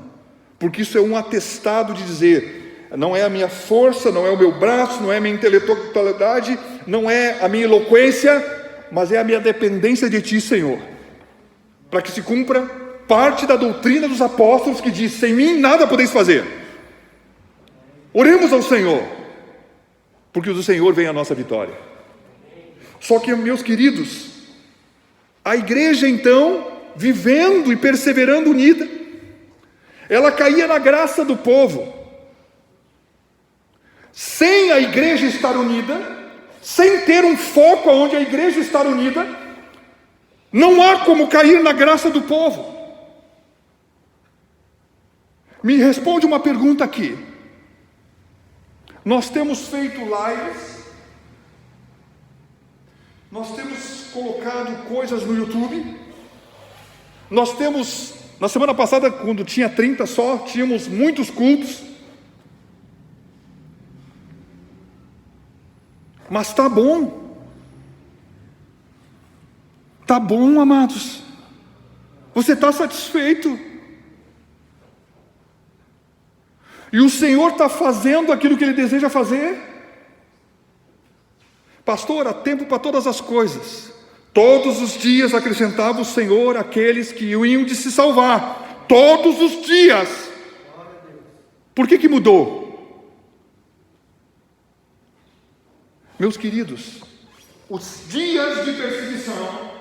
porque isso é um atestado de dizer, não é a minha força, não é o meu braço, não é a minha intelectualidade, não é a minha eloquência, mas é a minha dependência de Ti, Senhor, para que se cumpra parte da doutrina dos apóstolos que diz, sem mim nada podeis fazer. Oremos ao Senhor, porque do Senhor vem a nossa vitória. Só que, meus queridos, a igreja então, vivendo e perseverando unida, ela caía na graça do povo. Sem a igreja estar unida, sem ter um foco onde a igreja está unida, não há como cair na graça do povo. Me responde uma pergunta aqui. Nós temos feito lives, Nós temos colocado coisas no YouTube. Nós temos, na semana passada, quando tinha 30 só, tínhamos muitos cultos. Mas está bom. Está bom, amados. Você está satisfeito. E o Senhor está fazendo aquilo que Ele deseja fazer. Pastor, há tempo para todas as coisas. Todos os dias acrescentava o Senhor aqueles que iam de se salvar. Todos os dias. Por que mudou? Meus queridos, os dias de perseguição,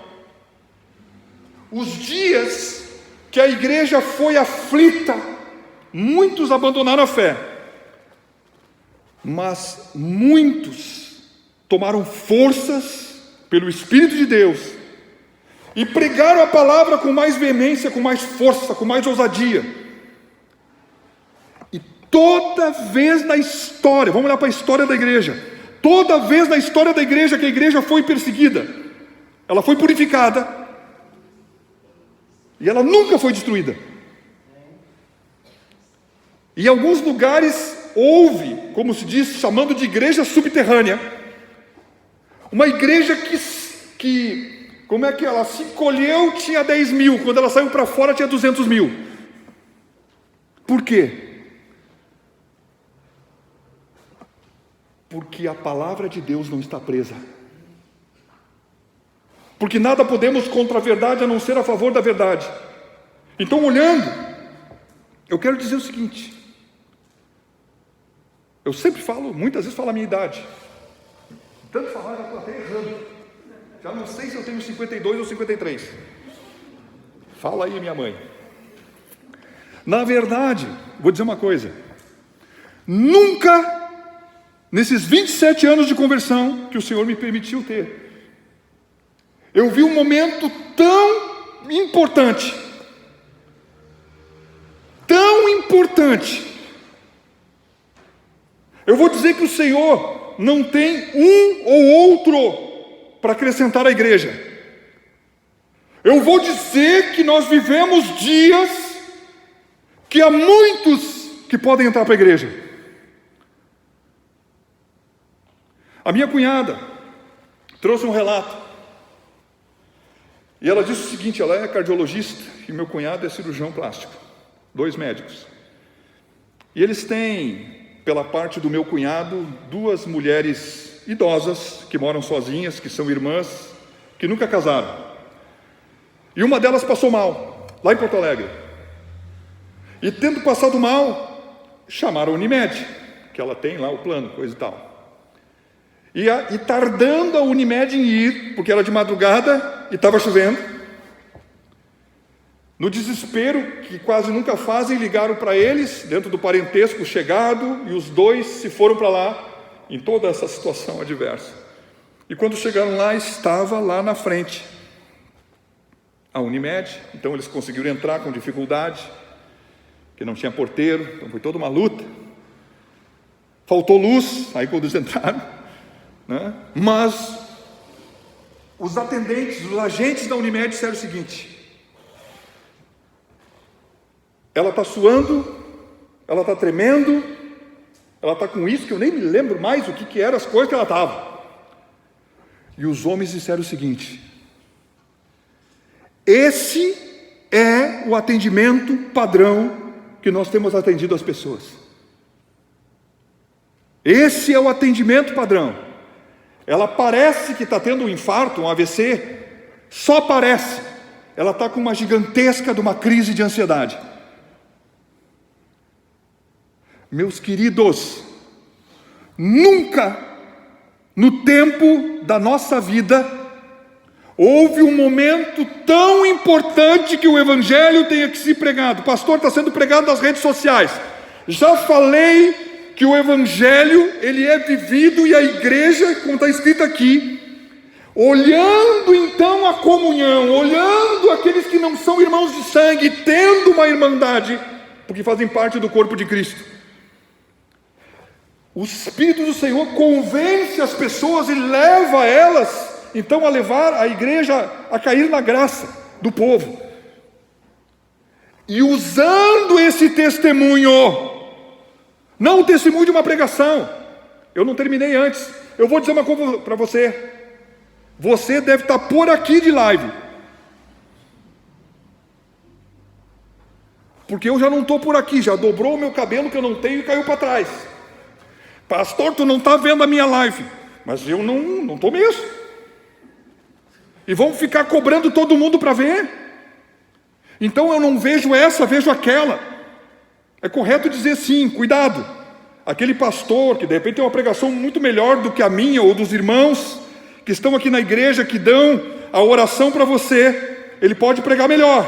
os dias que a igreja foi aflita, muitos abandonaram a fé, mas muitos tomaram forças pelo Espírito de Deus e pregaram a palavra com mais veemência, com mais força, com mais ousadia. E toda vez na história, vamos olhar para a história da igreja, toda vez na história da igreja que a igreja foi perseguida, ela foi purificada e ela nunca foi destruída. E em alguns lugares houve, como se diz, chamando de igreja subterrânea, uma igreja que como é que ela se encolheu, tinha 10 mil, quando ela saiu para fora tinha 200 mil. Por quê? Porque a palavra de Deus não está presa. Porque nada podemos contra a verdade a não ser a favor da verdade. Então, olhando, eu quero dizer o seguinte. Eu sempre falo, muitas vezes falo a minha idade. Tanto falar, já estou até errando. Já não sei se eu tenho 52 ou 53. Fala aí, minha mãe. Na verdade, vou dizer uma coisa. Nunca, nesses 27 anos de conversão que o Senhor me permitiu ter, eu vi um momento tão importante, eu vou dizer que o Senhor não tem um ou outro para acrescentar à igreja. Eu vou dizer que nós vivemos dias que há muitos que podem entrar para a igreja. A minha cunhada trouxe um relato. E ela disse o seguinte, ela é cardiologista e meu cunhado é cirurgião plástico. 2 médicos. E eles têm, pela parte do meu cunhado, 2 mulheres idosas que moram sozinhas, que são irmãs, que nunca casaram. E uma delas passou mal, lá em Porto Alegre. E tendo passado mal, chamaram a Unimed, que ela tem lá o plano, coisa e tal. E tardando a Unimed em ir, porque era de madrugada e estava chovendo, no desespero, que quase nunca fazem, ligaram para eles, dentro do parentesco chegado, e os 2 se foram para lá, em toda essa situação adversa. E quando chegaram lá, estava lá na frente a Unimed, então eles conseguiram entrar com dificuldade, que não tinha porteiro, então foi toda uma luta. Faltou luz, aí quando eles entraram, né? Mas os atendentes, os agentes da Unimed disseram o seguinte: ela está suando, ela está tremendo, ela está com isso, que eu nem me lembro mais o que eram as coisas que ela estava. E os homens disseram o seguinte: esse é o atendimento padrão que nós temos atendido as pessoas. Esse é o atendimento padrão. Ela parece que está tendo um infarto, um AVC, só parece. Ela está com uma gigantesca de uma crise de ansiedade. Meus queridos, nunca no tempo da nossa vida houve um momento tão importante que o Evangelho tenha que ser pregado. O pastor está sendo pregado nas redes sociais. Já falei que o Evangelho, ele é vivido, e a igreja, como está escrito aqui, olhando então a comunhão, olhando aqueles que não são irmãos de sangue, tendo uma irmandade, porque fazem parte do corpo de Cristo. O Espírito do Senhor convence as pessoas e leva elas então a levar a igreja a cair na graça do povo. E usando esse testemunho, não o testemunho de uma pregação, eu não terminei antes, eu vou dizer uma coisa para você, você deve estar por aqui de live, porque eu já não estou por aqui, já dobrou o meu cabelo que eu não tenho e caiu para trás. Pastor, tu não está vendo a minha live, mas eu não estou mesmo. E vão ficar cobrando todo mundo para ver. Então eu não vejo essa, vejo aquela. É correto dizer sim, cuidado. Aquele pastor que de repente tem uma pregação muito melhor do que a minha ou dos irmãos que estão aqui na igreja, que dão a oração para você, ele pode pregar melhor,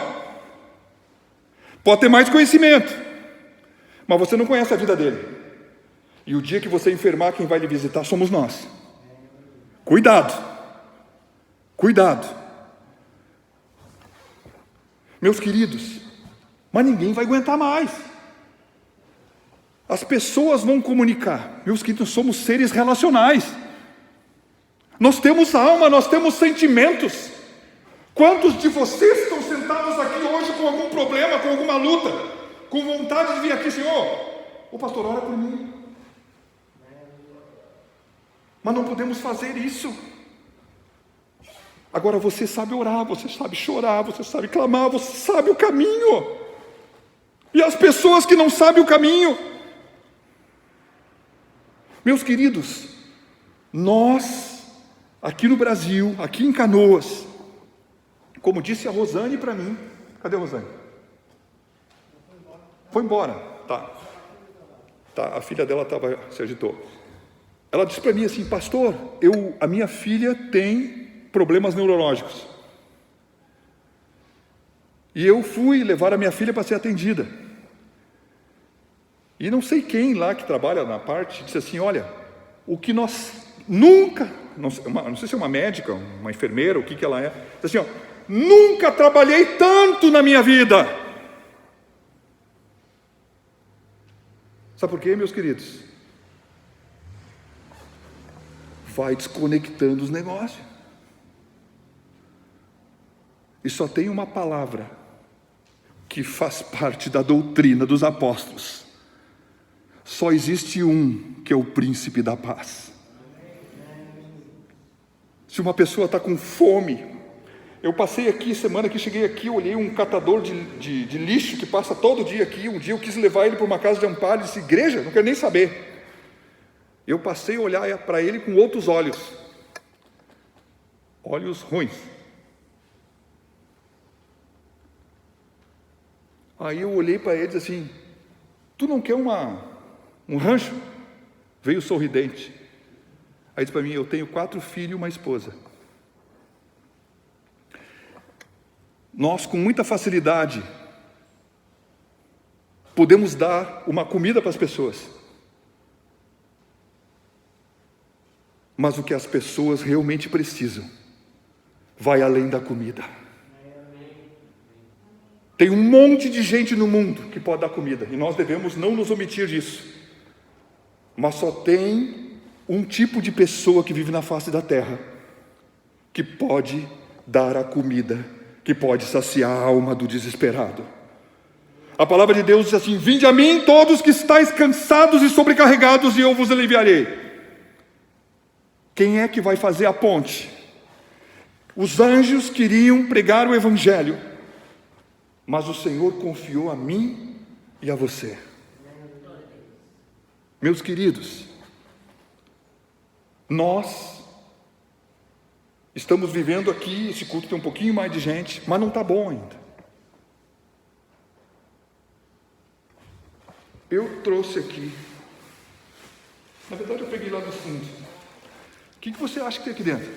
pode ter mais conhecimento, mas você não conhece a vida dele. E o dia que você enfermar, quem vai lhe visitar somos nós. Cuidado, cuidado. Meus queridos, mas ninguém vai aguentar mais. As pessoas vão comunicar. Meus queridos, somos seres relacionais. Nós temos alma, nós temos sentimentos. Quantos de vocês estão sentados aqui hoje com algum problema, com alguma luta, com vontade de vir aqui, Senhor? O pastor, ora por mim. Mas não podemos fazer isso. Agora você sabe orar, você sabe chorar, você sabe clamar, você sabe o caminho. E as pessoas que não sabem o caminho, meus queridos, nós, aqui no Brasil, aqui em Canoas, como disse a Rosane para mim, cadê a Rosane? Foi embora, tá, a filha dela se agitou. Ela disse para mim assim, pastor, a minha filha tem problemas neurológicos. E eu fui levar a minha filha para ser atendida. E não sei quem lá que trabalha na parte, disse assim, olha, o que nós nunca, não sei se é uma médica, uma enfermeira, o que ela é, disse assim, ó, nunca trabalhei tanto na minha vida. Sabe por quê, meus queridos? Vai desconectando os negócios. E só tem uma palavra que faz parte da doutrina dos apóstolos. Só existe um, que é o príncipe da paz. Se uma pessoa está com fome, eu passei aqui, semana que cheguei aqui, olhei um catador de lixo que passa todo dia aqui. Um dia eu quis levar ele para uma casa de amparo e disse, igreja, não quero nem saber. Eu passei a olhar para ele com outros olhos. Olhos ruins. Aí eu olhei para ele e disse assim, tu não quer um rancho? Veio sorridente. Aí disse para mim, eu tenho 4 filhos e uma esposa. Nós, com muita facilidade, podemos dar uma comida para as pessoas. Mas o que as pessoas realmente precisam vai além da comida. Tem um monte de gente no mundo que pode dar comida, e nós devemos não nos omitir disso. Mas só tem um tipo de pessoa que vive na face da terra, que pode dar a comida, que pode saciar a alma do desesperado. A palavra de Deus diz assim, vinde a mim todos que estáis cansados e sobrecarregados, e eu vos aliviarei. Quem é que vai fazer a ponte? Os anjos queriam pregar o evangelho, mas o Senhor confiou a mim e a você. Meus queridos, nós estamos vivendo aqui, esse culto tem um pouquinho mais de gente, mas não está bom ainda. Eu trouxe aqui, na verdade eu peguei lá do fundo. O que você acha que tem aqui dentro?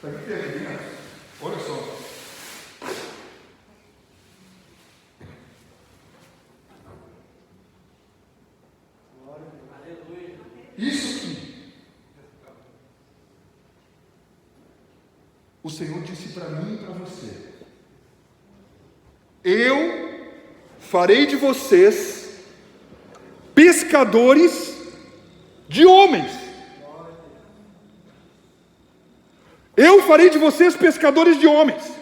Sabe o que tem aqui dentro? Olha só. Isso aqui. O Senhor disse para mim e para você. Eu farei de vocês pescadores de homens. Eu farei de vocês pescadores de homens.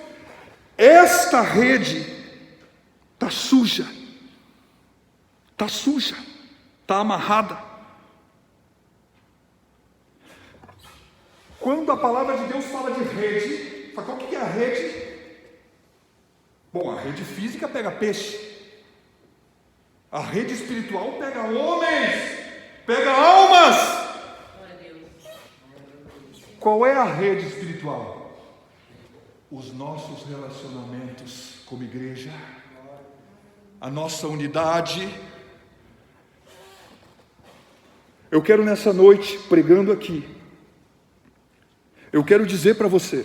Esta rede está suja, está amarrada. Quando a palavra de Deus fala de rede, qual que é a rede? Bom, a rede física pega peixe, a rede espiritual pega homens, pega almas. Qual é a rede espiritual? Os nossos relacionamentos como igreja, a nossa unidade. Eu quero nessa noite, pregando aqui, eu quero dizer para você: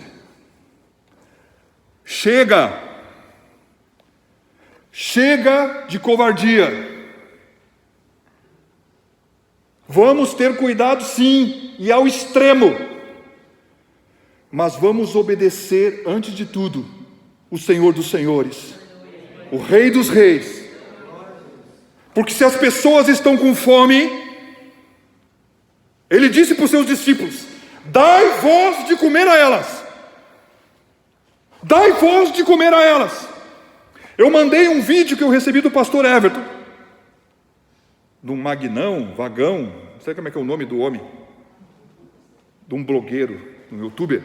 chega de covardia. Vamos ter cuidado, sim, e ao extremo. Mas vamos obedecer, antes de tudo, o Senhor dos Senhores, o Rei dos Reis. Porque se as pessoas estão com fome, Ele disse para os seus discípulos: dai vós de comer a elas. Dai vós de comer a elas. Eu mandei um vídeo que eu recebi do pastor Everton, de um vagão, não sei como é que é o nome do homem, de um blogueiro, um youtuber,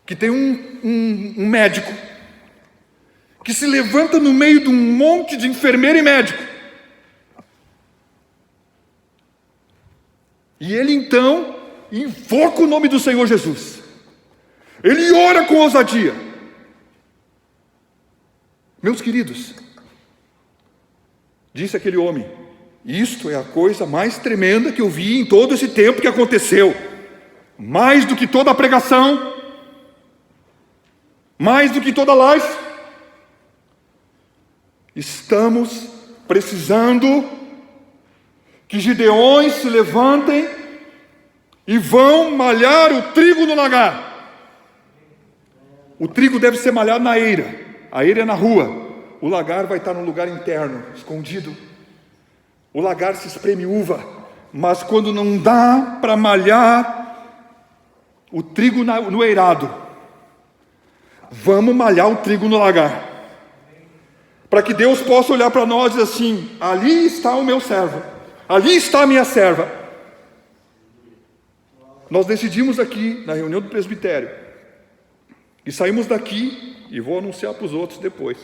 que tem um médico que se levanta no meio de um monte de enfermeiro e médico. E ele então invoca o nome do Senhor Jesus. Ele ora com ousadia. Meus queridos, disse aquele homem, isto é a coisa mais tremenda que eu vi em todo esse tempo que aconteceu. Mais do que toda a pregação, mais do que toda a live. Estamos precisando que Gideões se levantem e vão malhar o trigo no lagar. O trigo deve ser malhado na eira. A eira é na rua. O lagar vai estar num lugar interno, escondido. O lagar se espreme uva. Mas quando não dá para malhar o trigo no eirado, vamos malhar o trigo no lagar. Para que Deus possa olhar para nós e dizer assim: ali está o meu servo, ali está a minha serva. Nós decidimos aqui na reunião do presbitério, e saímos daqui, e vou anunciar para os outros depois,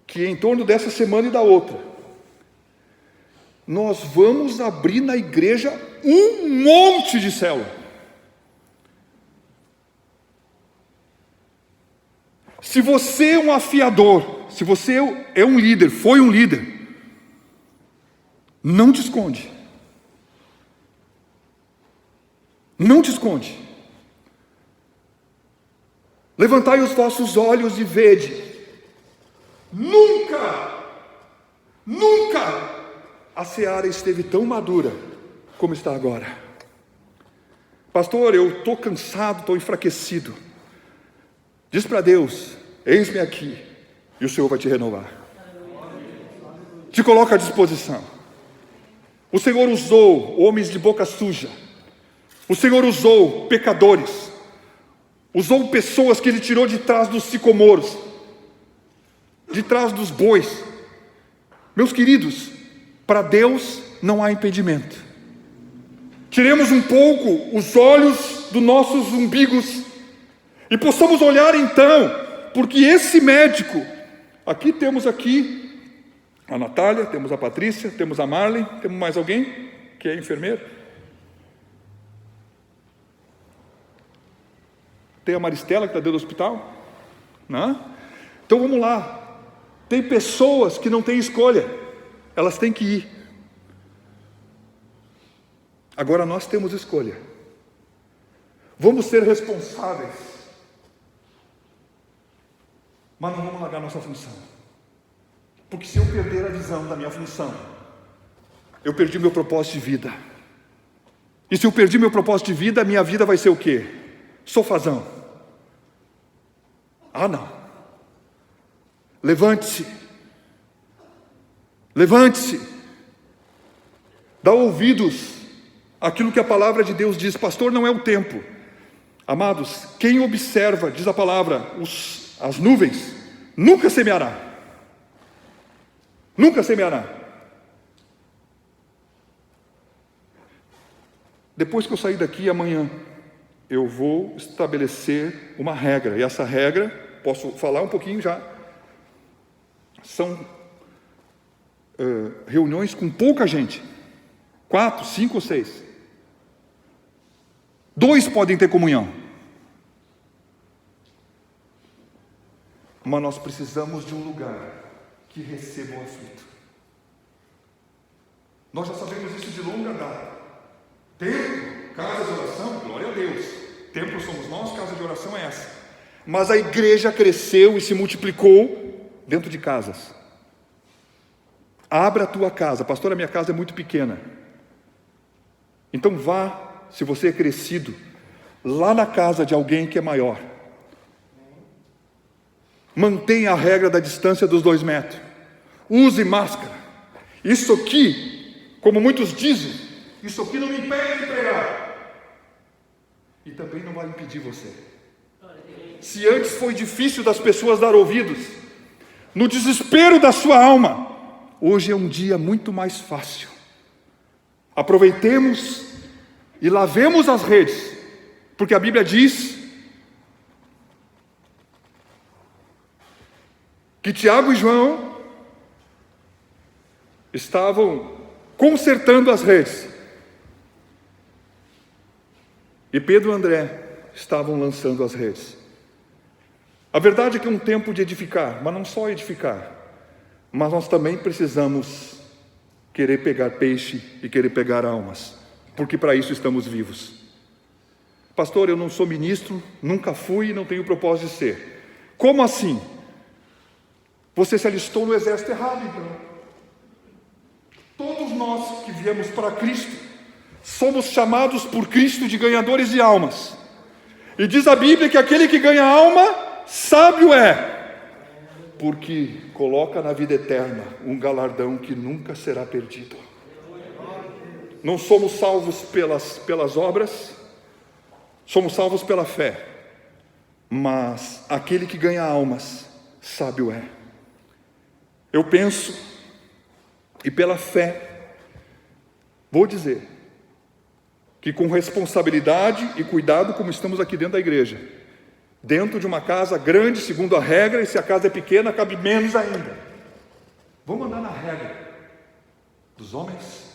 que em torno dessa semana e da outra, nós vamos abrir na igreja um monte de célula. Se você é um afiador, se você é um líder, foi um líder, não te esconde. Não te esconde. Levantai os vossos olhos e vede. Nunca a seara esteve tão madura como está agora. Pastor, eu estou cansado, estou enfraquecido. Diz para Deus: eis-me aqui, e o Senhor vai te renovar. Te coloca à disposição. O Senhor usou homens de boca suja. O Senhor usou pecadores. Usou pessoas que Ele tirou de trás dos sicomoros, de trás dos bois. Meus queridos, para Deus não há impedimento. Tiremos um pouco os olhos dos nossos umbigos e possamos olhar então, porque esse médico, temos a Natália, temos a Patrícia, temos a Marlene, temos mais alguém que é enfermeiro? Tem a Maristela que está dentro do hospital? Não? Então vamos lá. Tem pessoas que não têm escolha, elas têm que ir. Agora nós temos escolha. Vamos ser responsáveis, mas não vamos largar nossa função. Porque se eu perder a visão da minha função, eu perdi meu propósito de vida. E se eu perdi meu propósito de vida, a minha vida vai ser o quê? Sofazão. Não. Levante-se. Levante-se. Dá ouvidos àquilo que a palavra de Deus diz. Pastor, não é o tempo. Amados, quem observa, diz a palavra, as nuvens, nunca semeará. Nunca semeará. Depois que eu sair daqui amanhã, eu vou estabelecer uma regra. E essa regra, posso falar um pouquinho já, são reuniões com pouca gente. 4, 5 ou 6. 2 podem ter comunhão. Mas nós precisamos de um lugar que receba o aflito. Nós já sabemos isso de longa data. Templo, casa de oração, glória a Deus. Templo somos nós, casa de oração é essa. Mas a igreja cresceu e se multiplicou dentro de casas. Abra a tua casa. Pastor, a minha casa é muito pequena. Então vá, se você é crescido, lá na casa de alguém que é maior. Mantenha a regra da distância dos 2 metros. Use máscara. Isso aqui, como muitos dizem, isso aqui não me impede de pregar. E também não vai impedir você. Se antes foi difícil das pessoas dar ouvidos, no desespero da sua alma, hoje é um dia muito mais fácil. Aproveitemos e lavemos as redes, porque a Bíblia diz que Tiago e João estavam consertando as redes, e Pedro e André estavam lançando as redes. A verdade é que é um tempo de edificar, mas não só edificar, mas nós também precisamos querer pegar peixe e querer pegar almas, porque para isso estamos vivos. Pastor, eu não sou ministro, nunca fui e não tenho propósito de ser. Como assim? Você se alistou no exército errado, então. Todos nós que viemos para Cristo, somos chamados por Cristo de ganhadores de almas. E diz a Bíblia que aquele que ganha alma, sábio é, porque coloca na vida eterna um galardão que nunca será perdido. Não somos salvos pelas obras, somos salvos pela fé. Mas aquele que ganha almas, sábio é. Eu penso, e pela fé, vou dizer, que com responsabilidade e cuidado, como estamos aqui dentro da igreja, dentro de uma casa grande, segundo a regra, e se a casa é pequena, cabe menos ainda. Vamos andar na regra dos homens,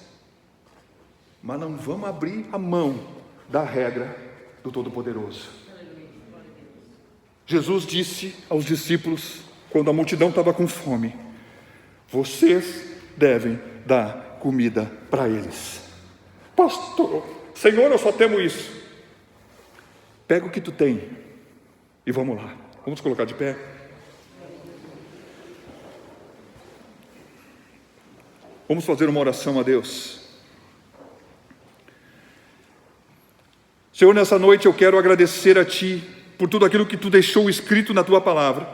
mas não vamos abrir a mão da regra do Todo-Poderoso. Jesus disse aos discípulos, quando a multidão estava com fome: vocês devem dar comida para eles. Pastor, Senhor, eu só temo isso. Pega o que tu tem e vamos lá. Vamos colocar de pé. Vamos fazer uma oração a Deus. Senhor, nessa noite eu quero agradecer a Ti por tudo aquilo que Tu deixou escrito na Tua palavra.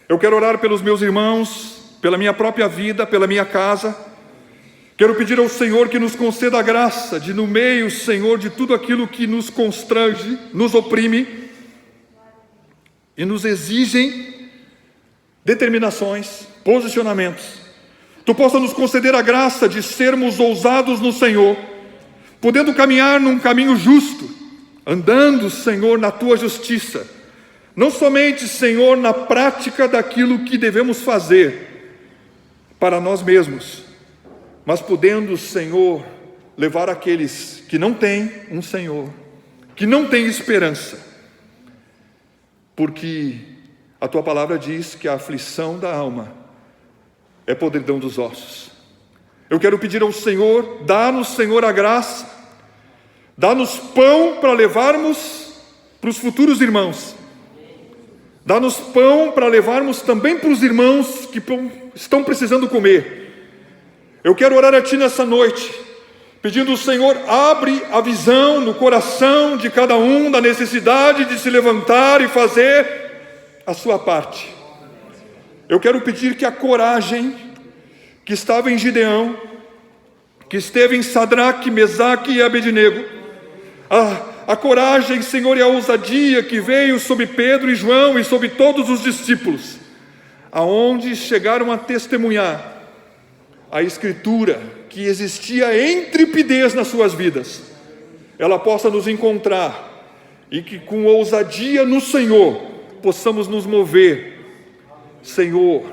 Eu quero orar pelos meus irmãos, pela minha própria vida, pela minha casa. Quero pedir ao Senhor que nos conceda a graça de, no meio, Senhor, de tudo aquilo que nos constrange, nos oprime e nos exigem determinações, posicionamentos, Tu possa nos conceder a graça de sermos ousados no Senhor, podendo caminhar num caminho justo, andando, Senhor, na Tua justiça, não somente, Senhor, na prática daquilo que devemos fazer para nós mesmos, mas podendo, Senhor, levar aqueles que não têm um Senhor, que não têm esperança, porque a Tua palavra diz que a aflição da alma é podridão dos ossos. Eu quero pedir ao Senhor, dá-nos, Senhor, a graça, dá-nos pão para levarmos para os futuros irmãos, dá-nos pão para levarmos também para os irmãos que estão precisando comer. Eu quero orar a Ti nessa noite, pedindo ao Senhor, abre a visão no coração de cada um da necessidade de se levantar e fazer a sua parte. Eu quero pedir que a coragem, que estava em Gideão, que esteve em Sadraque, Mesaque e Abednego, a coragem, Senhor, e a ousadia que veio sobre Pedro e João e sobre todos os discípulos, aonde chegaram a testemunhar a Escritura, que existia intrepidez nas suas vidas, ela possa nos encontrar, e que com ousadia no Senhor, possamos nos mover, Senhor,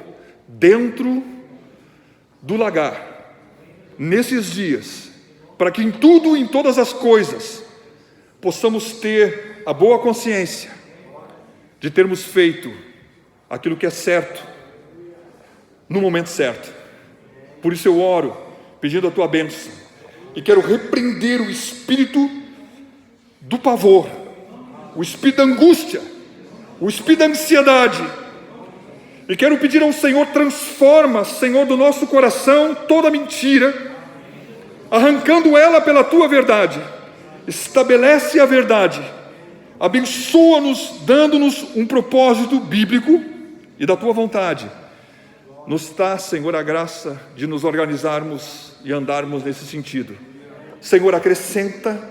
dentro do lagar, nesses dias, para que em tudo e em todas as coisas, possamos ter a boa consciência de termos feito aquilo que é certo, no momento certo. Por isso eu oro, pedindo a tua bênção, e quero repreender o espírito do pavor, o espírito da angústia, o espírito da ansiedade, e quero pedir ao Senhor, transforma, Senhor, do nosso coração toda mentira, arrancando ela pela tua verdade, estabelece a verdade, abençoa-nos, dando-nos um propósito bíblico e da tua vontade. Nos dá, Senhor, a graça de nos organizarmos e andarmos nesse sentido. Senhor, acrescenta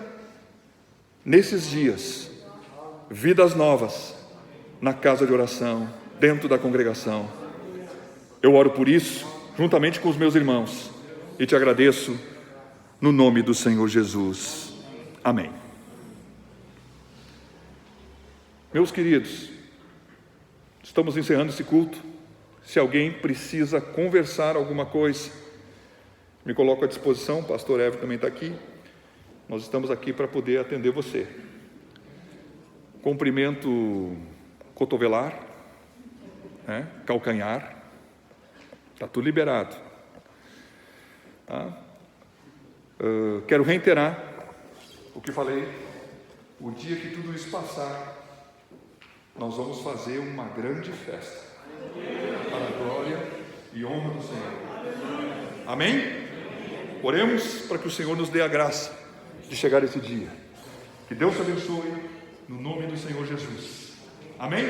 nesses dias vidas novas na casa de oração, dentro da congregação. Eu oro por isso, juntamente com os meus irmãos, e te agradeço no nome do Senhor Jesus. Amém. Meus queridos, estamos encerrando esse culto. Se alguém precisa conversar alguma coisa, me coloco à disposição, o pastor Ever também está aqui. Nós estamos aqui para poder atender você. Cumprimento cotovelar, calcanhar, está tudo liberado. Tá? Quero reiterar o que falei. O dia que tudo isso passar, nós vamos fazer uma grande festa para a glória e honra do Senhor. Amém? Oremos para que o Senhor nos dê a graça de chegar esse dia. Que Deus te abençoe no nome do Senhor Jesus. Amém?